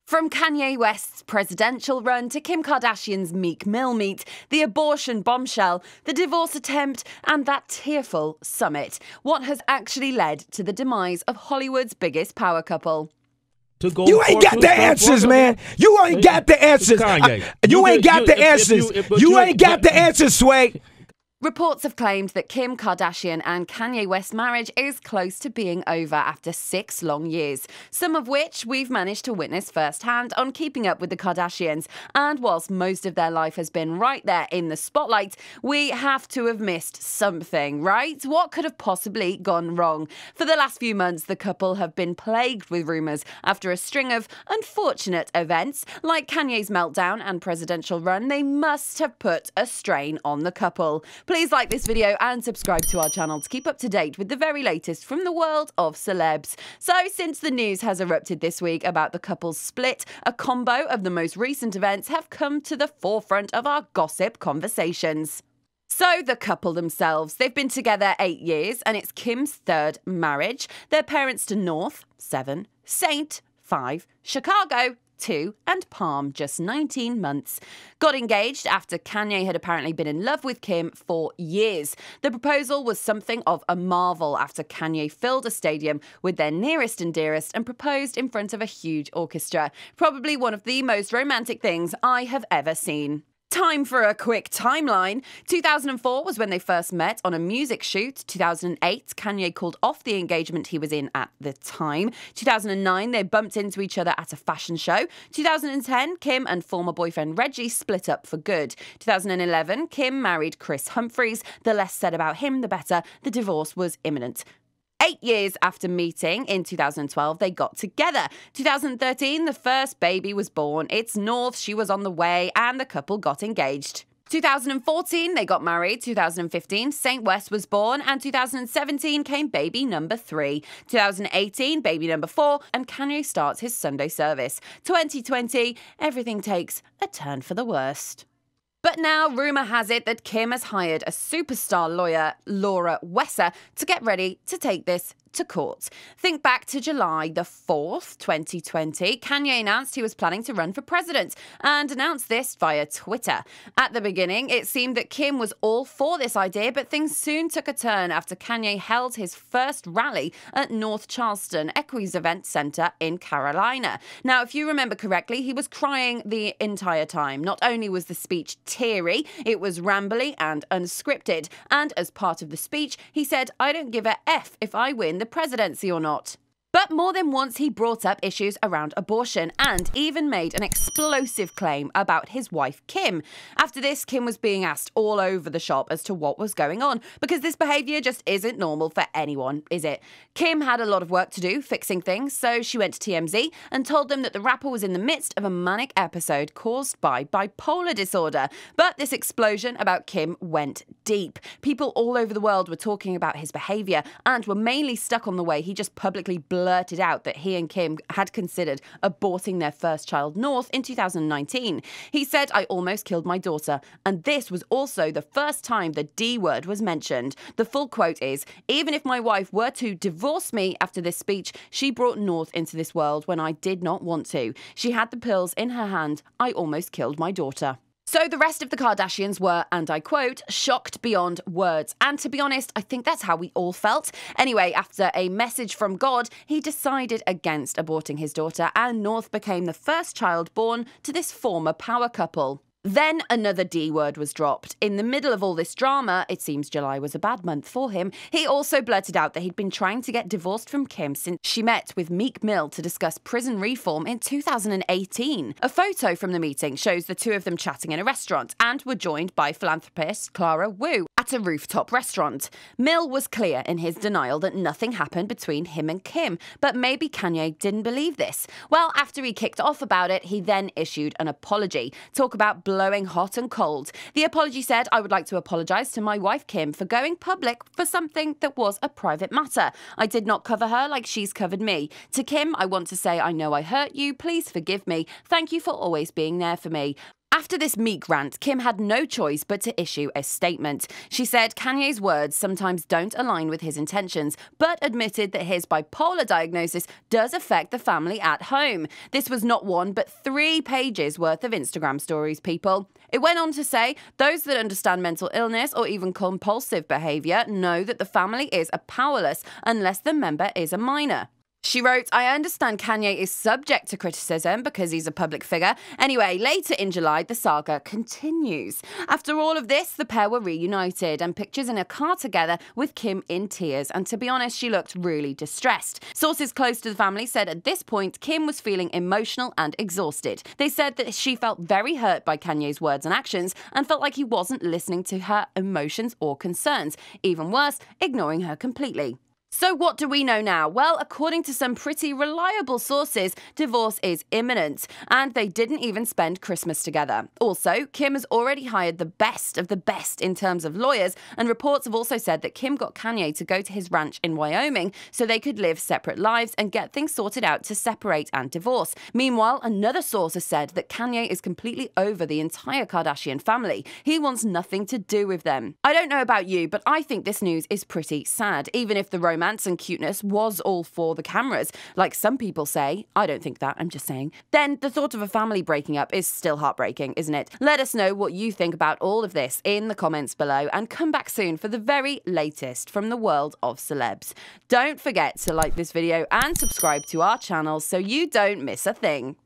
From Kanye West's presidential run to Kim Kardashian's Meek Mill meet, the abortion bombshell, the divorce attempt, and that tearful summit. What has actually led to the demise of Hollywood's biggest power couple? You ain't got the answers, man. You ain't got the answers. You ain't got the answers. You ain't got the answers, Sway. Reports have claimed that Kim Kardashian and Kanye West marriage is close to being over after 6 long years, some of which we've managed to witness firsthand on Keeping Up with the Kardashians. And whilst most of their life has been right there in the spotlight, we have to have missed something, right? What could have possibly gone wrong? For the last few months, the couple have been plagued with rumours after a string of unfortunate events, like Kanye's meltdown and presidential run. They must have put a strain on the couple. Please like this video and subscribe to our channel to keep up to date with the very latest from the world of celebs. So, since the news has erupted this week about the couple's split, a combo of the most recent events have come to the forefront of our gossip conversations. So, the couple themselves, they've been together 8 years and it's Kim's 3rd marriage. Their parents to North, 7, Saint, 5, Chicago, 2, and Palm, just 19 months. Got engaged after Kanye had apparently been in love with Kim for years. The proposal was something of a marvel after Kanye filled a stadium with their nearest and dearest and proposed in front of a huge orchestra. Probably one of the most romantic things I have ever seen. Time for a quick timeline. 2004 was when they first met on a music shoot. 2008, Kanye called off the engagement he was in at the time. 2009, they bumped into each other at a fashion show. 2010, Kim and former boyfriend Reggie split up for good. 2011, Kim married Chris Humphries. The less said about him, the better. The divorce was imminent. 8 years after meeting in 2012, they got together. 2013, the first baby was born. It's North, she was on the way, and the couple got engaged. 2014, they got married. 2015, Saint West was born, and 2017 came baby number 3. 2018, baby number 4, and Kanye starts his Sunday service. 2020, everything takes a turn for the worst. But now, rumour has it that Kim has hired a superstar lawyer, Laura Wesser, to get ready to take this to court. Think back to July the 4th, 2020. Kanye announced he was planning to run for president and announced this via Twitter. At the beginning, it seemed that Kim was all for this idea, but things soon took a turn after Kanye held his first rally at North Charleston Equines Event Center in Carolina. Now, if you remember correctly, he was crying the entire time. Not only was the speech teary, it was rambly and unscripted. And as part of the speech, he said, "I don't give a F if I win the presidency or not." But more than once he brought up issues around abortion and even made an explosive claim about his wife Kim. After this, Kim was being asked all over the shop as to what was going on, because this behaviour just isn't normal for anyone, is it? Kim had a lot of work to do fixing things, so she went to TMZ and told them that the rapper was in the midst of a manic episode caused by bipolar disorder. But this explosion about Kim went deep. People all over the world were talking about his behaviour and were mainly stuck on the way he just publicly blurted out that he and Kim had considered aborting their first child, North, in 2019. He said, "I almost killed my daughter." And this was also the first time the D word was mentioned. The full quote is, "Even if my wife were to divorce me after this speech, she brought North into this world when I did not want to. She had the pills in her hand. I almost killed my daughter." So the rest of the Kardashians were, and I quote, "shocked beyond words." And to be honest, I think that's how we all felt. Anyway, after a message from God, he decided against aborting his daughter, and North became the first child born to this former power couple. Then another D word was dropped. In the middle of all this drama, it seems July was a bad month for him, he also blurted out that he'd been trying to get divorced from Kim since she met with Meek Mill to discuss prison reform in 2018. A photo from the meeting shows the two of them chatting in a restaurant and were joined by philanthropist Clara Wu at a rooftop restaurant. Mill was clear in his denial that nothing happened between him and Kim, but maybe Kanye didn't believe this. Well, after he kicked off about it, he then issued an apology. Talk about blowing hot and cold. The apology said, "I would like to apologise to my wife Kim for going public for something that was a private matter. I did not cover her like she's covered me. To Kim, I want to say I know I hurt you. Please forgive me. Thank you for always being there for me." After this meek rant, Kim had no choice but to issue a statement. She said Kanye's words sometimes don't align with his intentions, but admitted that his bipolar diagnosis does affect the family at home. This was not one, but 3 pages worth of Instagram stories, people. It went on to say, those that understand mental illness or even compulsive behaviour know that the family is powerless unless the member is a minor. She wrote, I understand Kanye is subject to criticism because he's a public figure. Anyway, later in July, the saga continues. After all of this, the pair were reunited and pictures in a car together with Kim in tears. And to be honest, she looked really distressed. Sources close to the family said at this point, Kim was feeling emotional and exhausted. They said that she felt very hurt by Kanye's words and actions and felt like he wasn't listening to her emotions or concerns. Even worse, ignoring her completely. So what do we know now? Well, according to some pretty reliable sources, divorce is imminent, and they didn't even spend Christmas together. Also, Kim has already hired the best of the best in terms of lawyers, and reports have also said that Kim got Kanye to go to his ranch in Wyoming so they could live separate lives and get things sorted out to separate and divorce. Meanwhile, another source has said that Kanye is completely over the entire Kardashian family. He wants nothing to do with them. I don't know about you, but I think this news is pretty sad, even if the romance and cuteness was all for the cameras, like some people say. I don't think that, I'm just saying. Then the thought of a family breaking up is still heartbreaking, isn't it? Let us know what you think about all of this in the comments below, and come back soon for the very latest from the world of celebs. Don't forget to like this video and subscribe to our channel so you don't miss a thing.